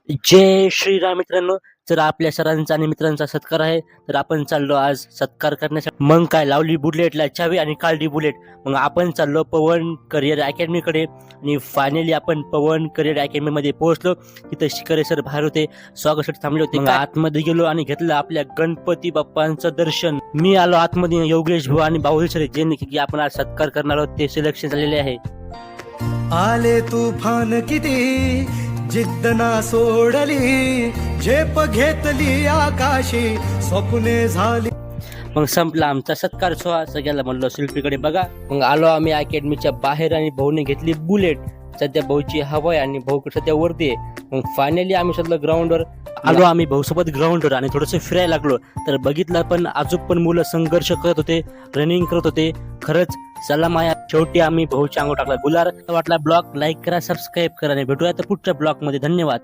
जय श्रीराम मित्रांनो. जर आपल्या सरांचा आणि मित्रांचा सत्कार आहे तर आपण चाललो आज सत्कार करण्यासाठी. मग काय, लावली बुलेटला चावी आणि काढली बुलेट. मग आपण चाललो पवन करिअर अकॅडमीकडे आणि फायनली आपण पवन करिअर अकॅडमी मध्ये पोहोचलो. तिथे शिकारे सर बाहेर होते, स्वागतासाठी थांबले होते. मग आतमध्ये गेलो आणि घेतलं आपल्या गणपती बाप्पांचं दर्शन. मी आलो आतमध्ये. योगेश भाऊ आणि बाहुल सर जे की आपण आज सत्कार करणार आहोत ते सिलेक्शन झालेले आहे. आले तुफान किती जिद्द ना सोडली, झेप घेतली आकाशी स्वप्ने झाली. मग संपला आमचा सत्कार सोहळा. सगळ्याला म्हणलो शिल्पीकडे बघा. मग आलो आम्ही अकॅडमीच्या बाहेर आणि भाऊने घेतली बुलेट. सध्या भाऊची हवा आहे आणि भाऊ सध्या वरती आहे. मग फायनली आम्ही सध्या ग्राउंडवर आलो. आम्ही भाऊसोबत ग्राउंडवर आणि थोडंसं फिरायला लागलो तर बघितलं पण अजून पण मुलं संघर्ष करत होते, रनिंग करत होते. खरंच चला माया, शेवटी आम्ही भाऊच्या अंगावर टाकला गुलार. वाटला ब्लॉग लाईक करा, सबस्क्राईब करा आणि भेटूया तर पुढच्या ब्लॉग मध्ये. धन्यवाद.